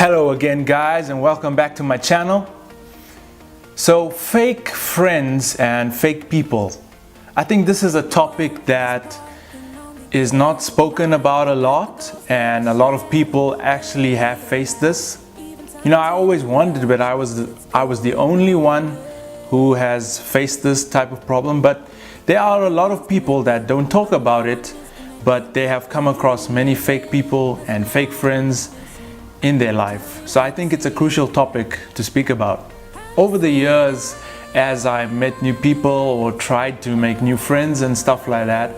Hello again guys, and welcome back to my channel. So fake friends and fake people. I think this is a topic that is not spoken about a lot, and a lot of people actually have faced this. You know, I always wondered, but I was the only one who has faced this type of problem. But there are a lot of people that don't talk about it, but they have come across many fake people and fake friends in their life. So I think it's a crucial topic to speak about. Over the years, as I met new people or tried to make new friends and stuff like that,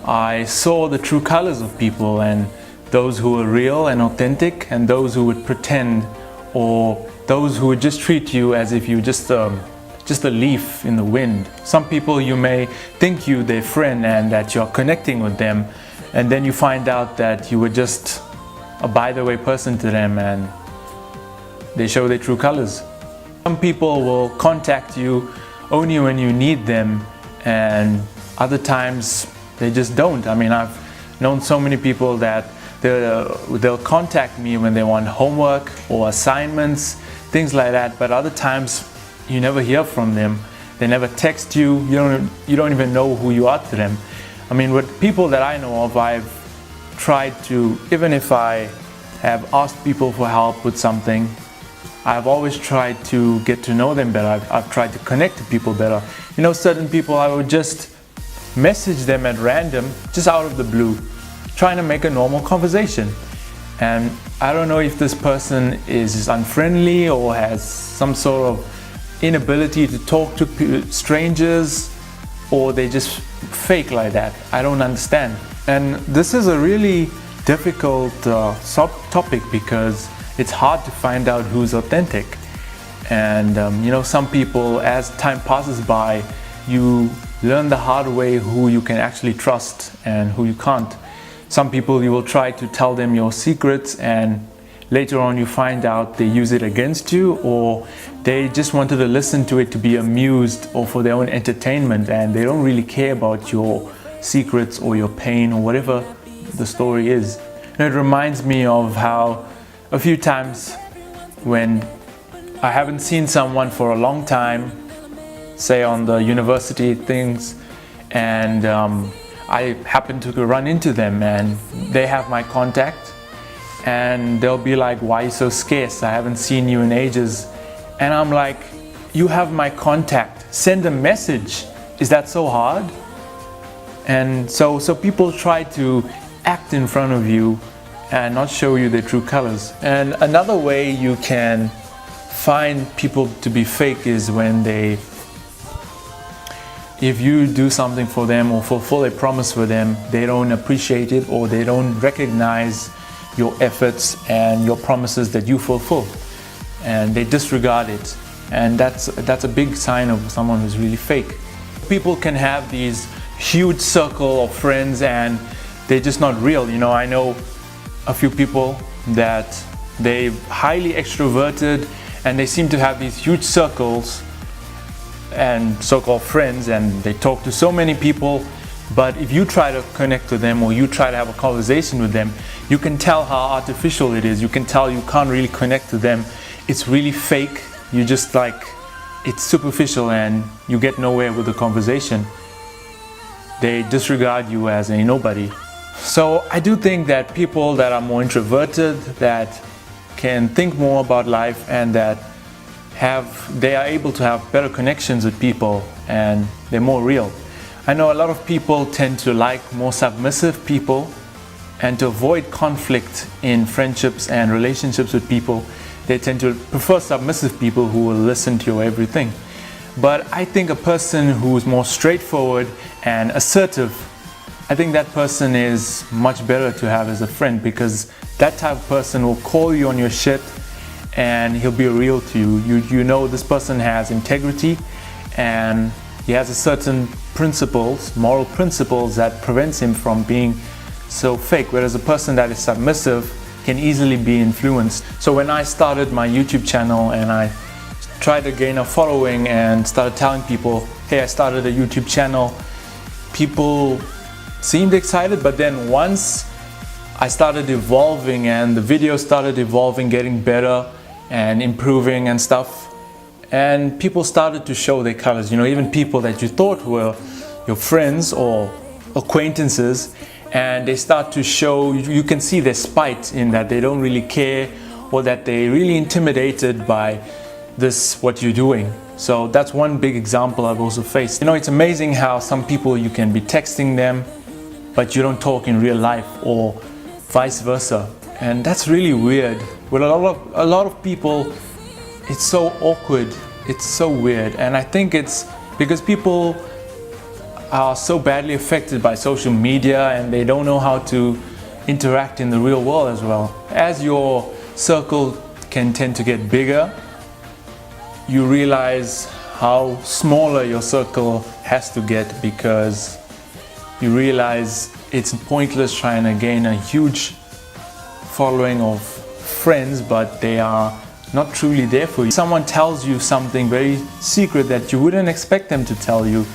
I saw the true colors of people, and those who were real and authentic, and those who would pretend, or those who would just treat you as if you're just a leaf in the wind. Some people, you may think you're their friend and that you're connecting with them, and then you find out that you were just a by-the-way person to them, and they show their true colors. Some people will contact you only when you need them, and other times they just don't. I mean, I've known so many people that they'll contact me when they want homework or assignments, things like that, but other times you never hear from them. They never text you. You don't even know who you are to them. I mean, with people that I know of, I've tried to, even if I have asked people for help with something, I've always tried to get to know them better. I've tried to connect to people better. You know, certain people, I would just message them at random, just out of the blue, trying to make a normal conversation. And I don't know if this person is unfriendly or has some sort of inability to talk to strangers, or they just fake like that. I don't understand. And this is a really difficult topic, because it's hard to find out who's authentic. And you know, some people, as time passes by, you learn the hard way who you can actually trust and who you can't. Some people, you will try to tell them your secrets, and later on you find out they use it against you, or they just wanted to listen to it to be amused or for their own entertainment, and they don't really care about your secrets or your pain or whatever the story is. And it reminds me of how a few times when I haven't seen someone for a long time, say on the university things, and I happen to run into them and they have my contact, and they'll be like, "Why are you so scarce? I haven't seen you in ages." And I'm like, "You have my contact, send a message. Is that so hard?" And so people try to act in front of you and not show you their true colors. And another way you can find people to be fake is when if you do something for them or fulfill a promise for them, they don't appreciate it, or they don't recognize your efforts and your promises that you fulfill, and they disregard it. And that's a big sign of someone who's really fake. People can have these huge circle of friends and they're just not real. You know, I know a few people that they're highly extroverted and they seem to have these huge circles and so-called friends, and they talk to so many people, but if you try to connect with them or you try to have a conversation with them, you can tell how artificial it is. You can tell you can't really connect to them. It's really fake. You just like, it's superficial and you get nowhere with the conversation. They disregard you as a nobody. So I do think that people that are more introverted, that can think more about life, and that they are able to have better connections with people, and they're more real. I know a lot of people tend to like more submissive people, and to avoid conflict in friendships and relationships with people, they tend to prefer submissive people who will listen to your everything. But I think a person who's more straightforward and assertive, I think that person is much better to have as a friend, because that type of person will call you on your shit and he'll be real to you. You know this person has integrity and he has a certain principles, moral principles, that prevents him from being so fake, whereas a person that is submissive can easily be influenced. So when I started my YouTube channel and I tried to gain a following and started telling people, "Hey, I started a YouTube channel," people seemed excited, but then once I started evolving and the video started evolving, getting better and improving and stuff. And people started to show their colors, even people that you thought were your friends or acquaintances, and they start to show, you can see their spite in that they don't really care, or that they're really intimidated by what you're doing. So that's one big example I've also faced. It's amazing how some people you can be texting them, but you don't talk in real life, or vice versa. And that's really weird. With a lot of people, it's so awkward, it's so weird. And I think it's because people are so badly affected by social media and they don't know how to interact in the real world as well. As your circle can tend to get bigger, you realize how smaller your circle has to get, because you realize it's pointless trying to gain a huge following of friends, but they are not truly there for you. Someone tells you something very secret that you wouldn't expect them to tell you.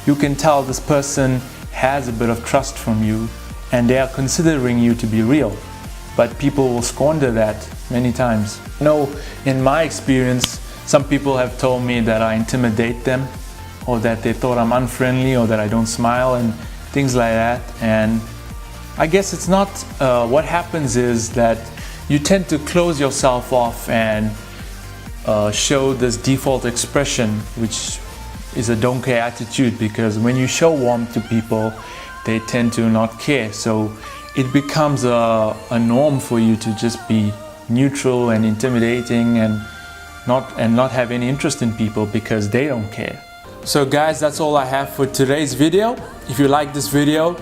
You can tell this person has a bit of trust from you and they are considering you to be real. But people will squander that many times. In my experience, some people have told me that I intimidate them, or that they thought I'm unfriendly, or that I don't smile and things like that. And I guess it's not, what happens is that you tend to close yourself off and show this default expression, which is a don't care attitude, because when you show warmth to people, they tend to not care. So it becomes a norm for you to just be neutral and intimidating and not have any interest in people because they don't care. So guys, that's all I have for today's video. If you like this video,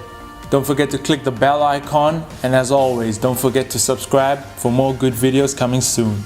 don't forget to click the bell icon, and as always, don't forget to subscribe for more good videos coming soon.